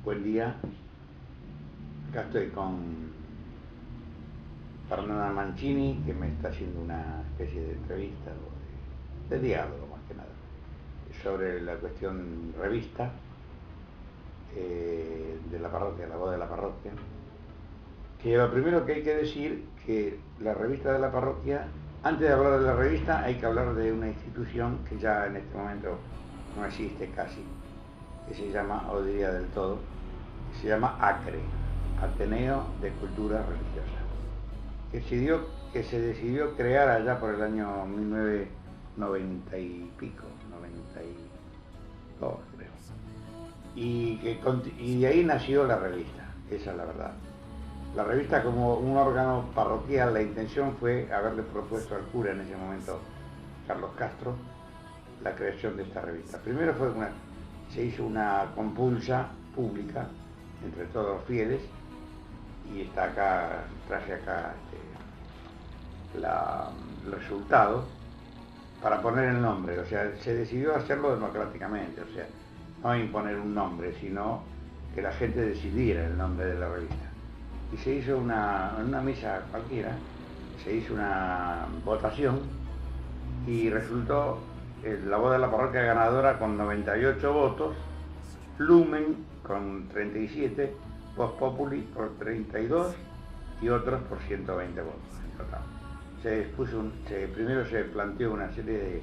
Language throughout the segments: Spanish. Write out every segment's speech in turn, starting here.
Buen día, acá estoy con Fernanda Mancini, que me está haciendo una especie de entrevista o de diálogo más que nada, sobre la cuestión revista de la parroquia, la voz de la parroquia. Que lo primero que hay que decir, que la revista de la parroquia, antes de hablar de la revista hay que hablar de una institución que ya en este momento no existe casi, que se llama, o diría del todo, que se llama ACRE, Ateneo de Cultura Religiosa, que se decidió crear allá por el año 1990 y pico, 92 creo, y de ahí nació la revista, esa es la verdad. La revista, como un órgano parroquial, la intención fue haberle propuesto al cura en ese momento, Carlos Castro, la creación de esta revista. Primero se hizo una compulsa pública entre todos los fieles, y está acá, traje acá el resultado para poner el nombre. O sea, se decidió hacerlo democráticamente, o sea, no imponer un nombre, sino que la gente decidiera el nombre de la revista. Y se hizo en una misa cualquiera, se hizo una votación y resultó la voz de la parroquia ganadora con 98 votos, Lumen con 37, Voz Populi por 32 y otros por 120 votos en total. Primero se planteó una serie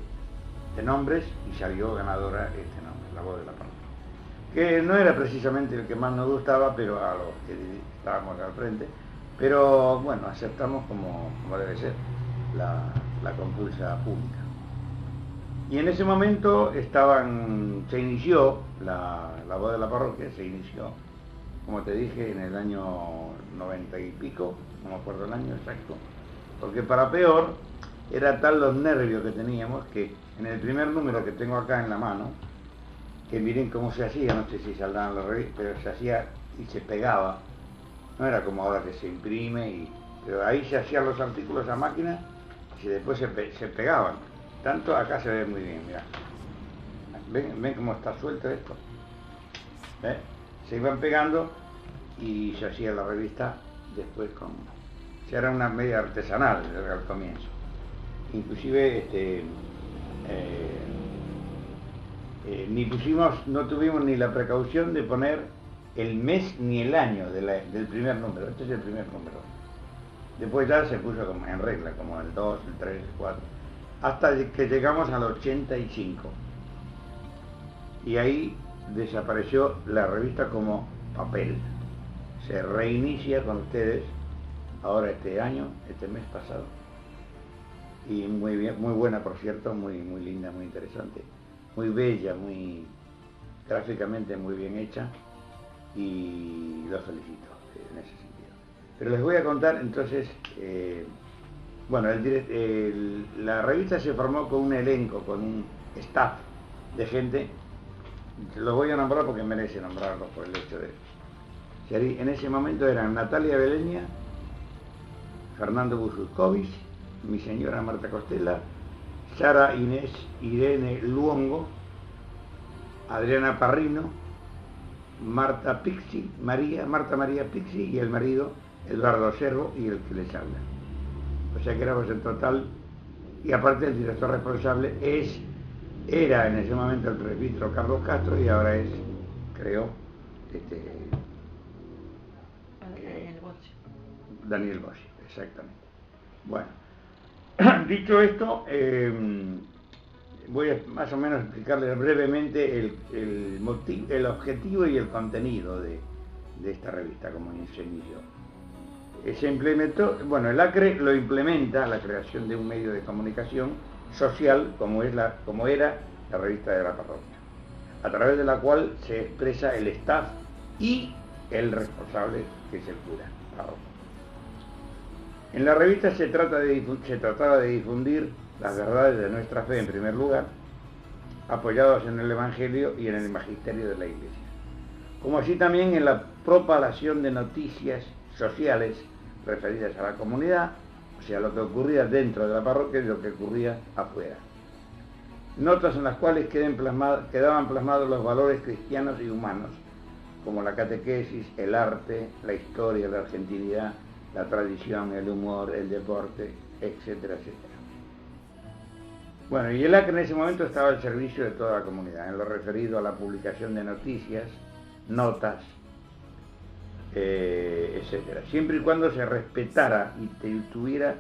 de nombres y salió ganadora este nombre, la voz de la parroquia, que no era precisamente el que más nos gustaba, pero a los que estábamos al frente, pero bueno, aceptamos como debe ser la compulsa pública. Y en ese momento se inició la voz de la parroquia, se inició, como te dije, en el año 90 y pico, no me acuerdo el año exacto, porque para peor, era tal los nervios que teníamos que en el primer número que tengo acá en la mano, que miren cómo se hacía, no sé si saldrán los revistas, pero se hacía y se pegaba, no era como ahora que se imprime, pero ahí se hacían los artículos a máquina y después se pegaban. Tanto acá se ve muy bien, mirá. ¿Ven cómo está suelto esto? ¿Ven? Se iban pegando y se hacía la revista después se era una media artesanal al comienzo. Inclusive no tuvimos ni la precaución de poner el mes ni el año del primer número. Este es el primer número. Después ya se puso como en regla, como el 2, el 3, el 4, hasta que llegamos al 85. Y ahí desapareció la revista como papel. Se reinicia con ustedes ahora este mes pasado. Y muy bien, muy buena, por cierto, muy linda, muy interesante, muy bella, muy gráficamente muy bien hecha, y los felicito en ese sentido. Pero les voy a contar entonces, bueno, la revista se formó con un elenco, con un staff de gente, los voy a nombrar porque merece nombrarlos por el hecho de... En ese momento eran Natalia Beleña, Fernando Bususcovich, mi señora Marta Costela, Sara Inés Irene Luongo, Adriana Parrino, Marta María Pixi y el marido Eduardo Cervo y el que les habla. O sea que éramos en total, y aparte el director responsable era en ese momento el presbítero Carlos Castro y ahora es, creo, Daniel Bossi, exactamente. Bueno, dicho esto, voy a más o menos explicarles brevemente el objetivo y el contenido de esta revista, como se inició. Se implementó, bueno, el ACRE lo implementa, la creación de un medio de comunicación social como era la revista de la parroquia, a través de la cual se expresa el staff y el responsable, que es el cura parroquial. En la revista se trataba de difundir las verdades de nuestra fe en primer lugar, apoyados en el Evangelio y en el magisterio de la Iglesia, como así también en la propagación de noticias sociales referidas a la comunidad, o sea, lo que ocurría dentro de la parroquia y lo que ocurría afuera. Notas en las cuales quedaban plasmados los valores cristianos y humanos, como la catequesis, el arte, la historia, la argentinidad, la tradición, el humor, el deporte, etcétera, etcétera. Bueno, y el ACRE en ese momento estaba al servicio de toda la comunidad, en lo referido a la publicación de noticias, notas, etcétera, siempre y cuando se respetara y tuviera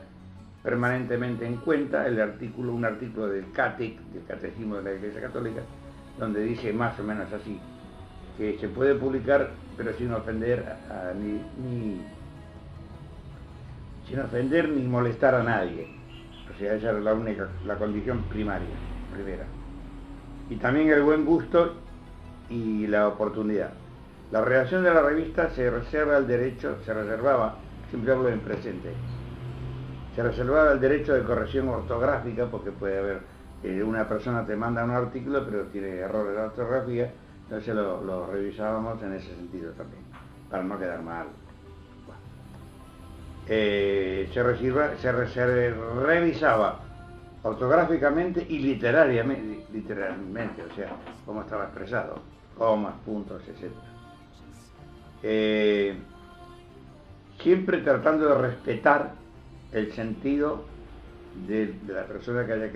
permanentemente en cuenta un artículo del CATEC, del Catecismo de la Iglesia Católica, donde dice más o menos así, que se puede publicar pero sin ofender ni molestar a nadie. O sea, esa era la condición primera. Y también el buen gusto y la oportunidad. La redacción de la revista se reservaba, siempre hablo en presente, se reservaba el derecho de corrección ortográfica, porque puede haber, una persona te manda un artículo pero tiene errores de ortografía, entonces lo revisábamos en ese sentido también, para no quedar mal. Se revisaba ortográficamente y literalmente, o sea, cómo estaba expresado, comas, puntos, etc. Siempre tratando de respetar el sentido de la persona que haya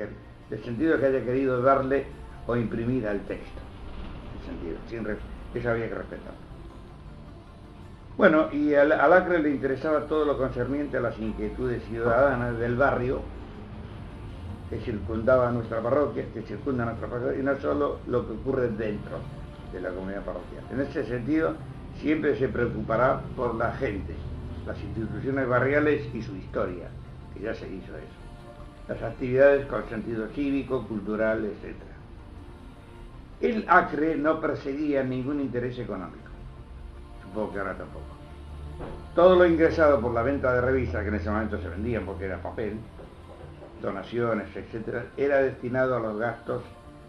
querido darle o imprimir al texto. Eso había que respetar. Bueno, y al ACRE le interesaba todo lo concerniente a las inquietudes ciudadanas del barrio que circundaba nuestra parroquia, y no solo lo que ocurre dentro de la comunidad parroquial. En ese sentido, siempre se preocupará por la gente, las instituciones barriales y su historia, que ya se hizo eso, las actividades con sentido cívico, cultural, etc. El ACRE no perseguía ningún interés económico, supongo que ahora tampoco. Todo lo ingresado por la venta de revistas, que en ese momento se vendían porque era papel, donaciones, etc., era destinado a los gastos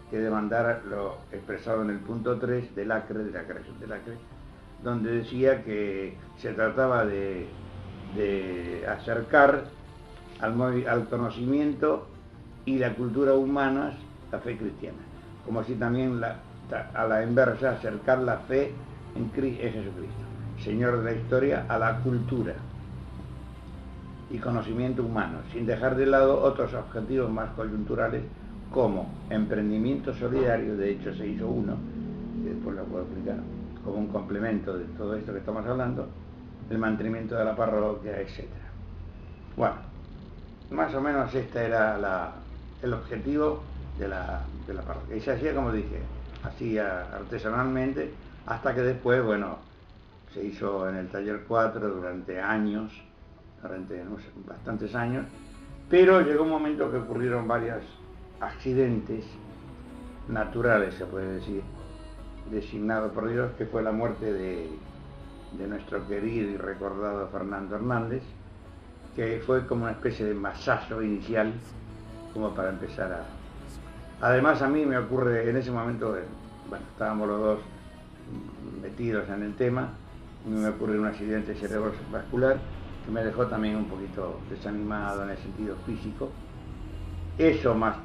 que demandara lo expresado en el punto 3 del ACRE, de la creación del ACRE, donde decía que se trataba de acercar al conocimiento y la cultura humana la fe cristiana, como así también a la inversa acercar la fe en Jesucristo, Señor de la historia, a la cultura y conocimiento humano, sin dejar de lado otros objetivos más coyunturales como emprendimiento solidario. De hecho se hizo uno, que después lo puedo explicar, como un complemento de todo esto que estamos hablando, el mantenimiento de la parroquia, etc. Bueno, más o menos este era el objetivo de la parroquia. Y se hacía, como dije, artesanalmente, hasta que después, bueno, se hizo en el taller 4 durante bastantes años, pero llegó un momento que ocurrieron varios accidentes naturales, se puede decir, designados por Dios, que fue la muerte de nuestro querido y recordado Fernando Hernández, que fue como una especie de masazo inicial, como para empezar a... Además a mí me ocurre en ese momento, bueno, estábamos los dos metidos en el tema, me ocurre un accidente cerebrovascular que me dejó también un poquito desanimado en el sentido físico. Eso más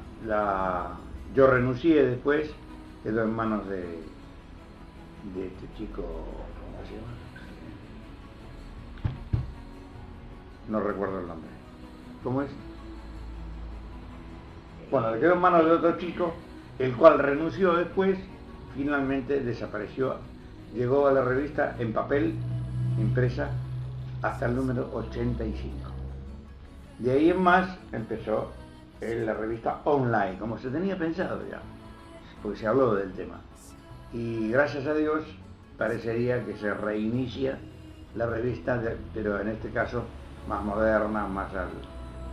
yo renuncié después, quedó en manos de este chico, ¿cómo se llama? No recuerdo el nombre. ¿Cómo es? Bueno, quedó en manos de otro chico, el cual renunció después, finalmente desapareció. Llegó a la revista en papel, impresa, hasta el número 85. De ahí en más empezó la revista online, como se tenía pensado ya, porque se habló del tema. Y gracias a Dios parecería que se reinicia la revista, pero en este caso más moderna, más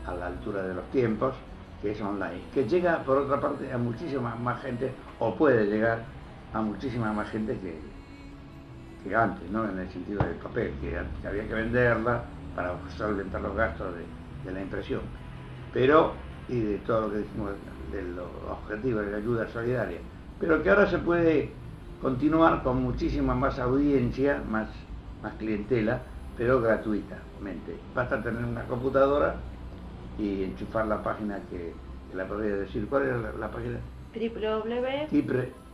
a la altura de los tiempos, que es online, que llega por otra parte a muchísima más gente, o puede llegar a muchísima más gente que antes, ¿no? En el sentido del papel, que había que venderla para solventar los gastos de la impresión, pero, y de todo lo que dijimos de los objetivos de la ayuda solidaria, pero que ahora se puede continuar con muchísima más audiencia, más clientela, pero gratuitamente. Basta tener una computadora y enchufar la página que la podría decir. ¿Cuál era la página?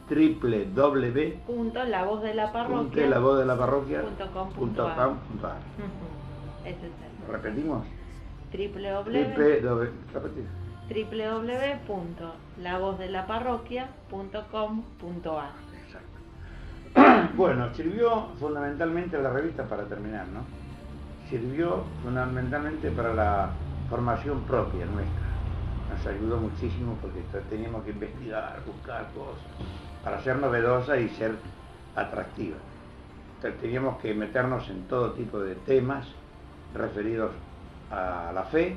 www.lavozDelaparroquia.com.ar. Ese es el. ¿Repetimos? www. www.lavozDelaparroquia.com.ar. Exacto. Bueno, sirvió fundamentalmente la revista, para terminar, ¿no? Sirvió fundamentalmente para la formación propia nuestra. Nos ayudó muchísimo porque teníamos que investigar, buscar cosas, para ser novedosa y ser atractiva. Entonces, teníamos que meternos en todo tipo de temas referidos a la fe.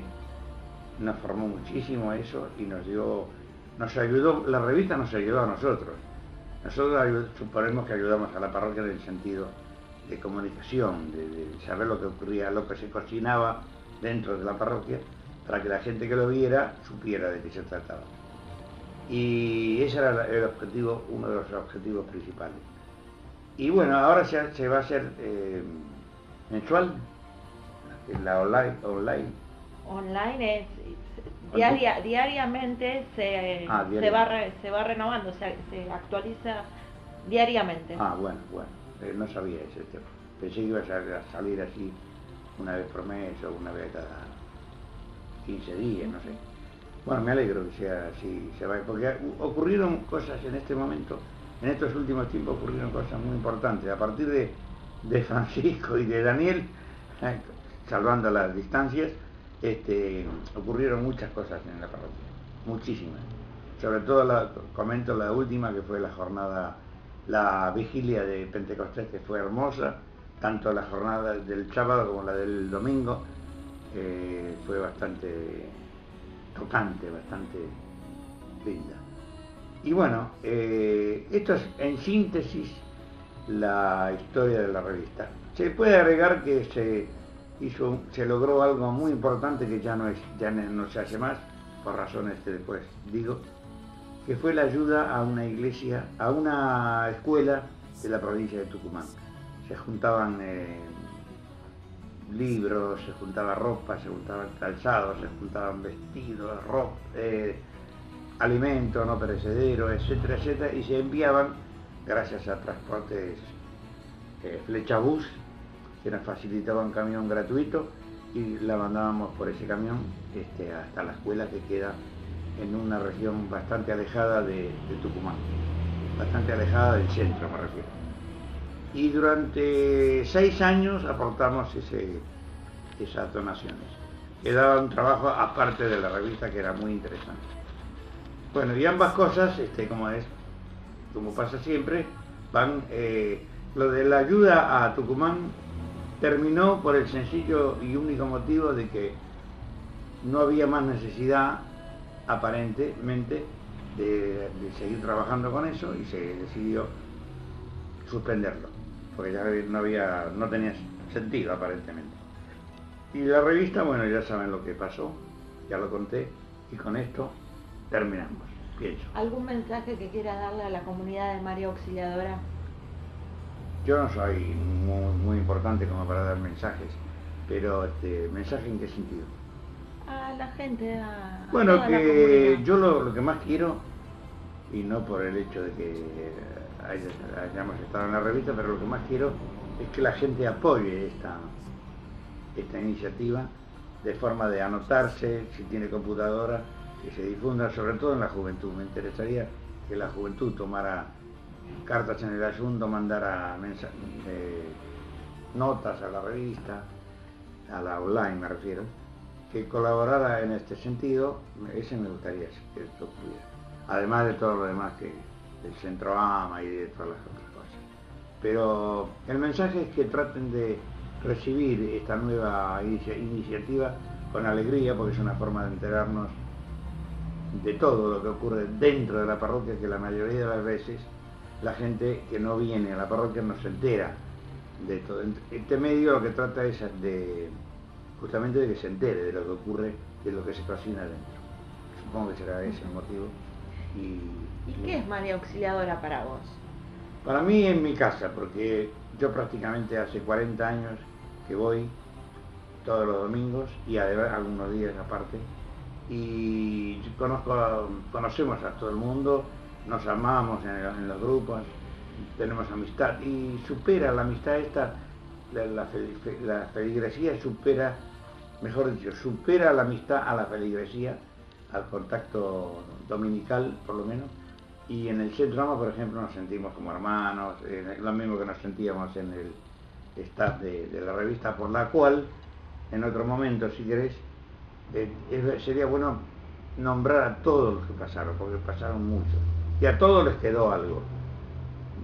Nos formó muchísimo eso y nos ayudó, la revista nos ayudó a nosotros. Nosotros suponemos que ayudamos a la parroquia en el sentido de comunicación, de saber lo que ocurría, lo que se cocinaba dentro de la parroquia, para que la gente que lo viera supiera de qué se trataba. Y ese era el objetivo, uno de los objetivos principales. Y bueno, ahora se va a hacer mensual, la online. Online es diariamente se va renovando, se actualiza diariamente. Bueno, no sabía ese tema. Pensé que iba a salir así una vez por mes o una vez cada 15 días, no sé. Bueno, me alegro que sea así, se vaya, porque ocurrieron cosas en este momento, en estos últimos tiempos ocurrieron cosas muy importantes. A partir de Francisco y de Daniel, salvando las distancias, ocurrieron muchas cosas en la parroquia, muchísimas. Sobre todo comento la última, que fue la jornada, la vigilia de Pentecostés, que fue hermosa, tanto la jornada del sábado como la del domingo. Fue bastante tocante, bastante linda. Y bueno, esto es en síntesis la historia de la revista. Se puede agregar que se logró algo muy importante que ya no se hace más, por razones que después digo, que fue la ayuda a una iglesia, a una escuela de la provincia de Tucumán. Se juntaban libros, se juntaba ropa, se juntaban calzados, se juntaban vestidos, alimentos no perecederos, etcétera, etcétera, y se enviaban gracias a transportes Flechabús, que nos facilitaba un camión gratuito, y la mandábamos por ese camión hasta la escuela, que queda en una región bastante alejada de Tucumán, bastante alejada del centro, me refiero. Y durante 6 años aportamos esas donaciones, que daban un trabajo aparte de la revista, que era muy interesante. Bueno, y ambas cosas, como pasa siempre, lo de la ayuda a Tucumán terminó por el sencillo y único motivo de que no había más necesidad, aparentemente, de seguir trabajando con eso, y se decidió suspenderlo, porque ya no tenía sentido, aparentemente. Y la revista, bueno, ya saben lo que pasó, ya lo conté, y con esto terminamos, pienso. ¿Algún mensaje que quiera darle a la comunidad de María Auxiliadora? Yo no soy muy importante como para dar mensajes, pero ¿mensaje en qué sentido? A la gente, a bueno, toda la que yo lo que más quiero, y no por el hecho de que hayamos estado en la revista, pero lo que más quiero es que la gente apoye esta iniciativa, de forma de anotarse, si tiene computadora, que se difunda, sobre todo en la juventud. Me interesaría que la juventud tomara cartas en el asunto, mandara notas a la revista, a la online me refiero, que colaborara en este sentido. Ese me gustaría que esto ocurriera, además de todo lo demás que el Centro AMA y de todas las otras cosas. Pero el mensaje es que traten de recibir esta nueva iniciativa con alegría, porque es una forma de enterarnos de todo lo que ocurre dentro de la parroquia, que la mayoría de las veces la gente que no viene a la parroquia no se entera de todo. Este medio lo que trata es justamente de que se entere de lo que ocurre, de lo que se cocina dentro. Supongo que será ese el motivo. ¿Y qué es María Auxiliadora para vos? Para mí es mi casa, porque yo prácticamente hace 40 años que voy todos los domingos, y además algunos días aparte, y conocemos a todo el mundo, nos amamos en los grupos, tenemos amistad y supera la amistad esta, la feligresía supera, mejor dicho, supera la amistad a la feligresía, al contacto dominical por lo menos, y en el Centro AMA, por ejemplo, nos sentimos como hermanos, lo mismo que nos sentíamos en el staff de la revista, por la cual, en otro momento, si querés, sería bueno nombrar a todos los que pasaron, porque pasaron muchos, y a todos les quedó algo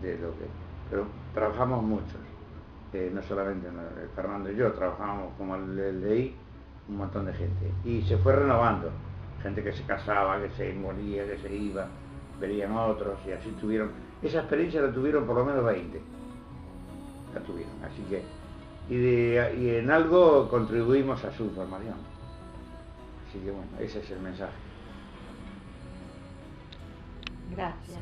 de lo que, pero trabajamos muchos, no solamente Fernando y yo, trabajábamos, como le leí, un montón de gente, y se fue renovando, gente que se casaba, que se moría, que se iba, verían otros, y así tuvieron, esa experiencia la tuvieron por lo menos 20, la tuvieron, así que, y en algo contribuimos a su formación, así que bueno, ese es el mensaje. Gracias.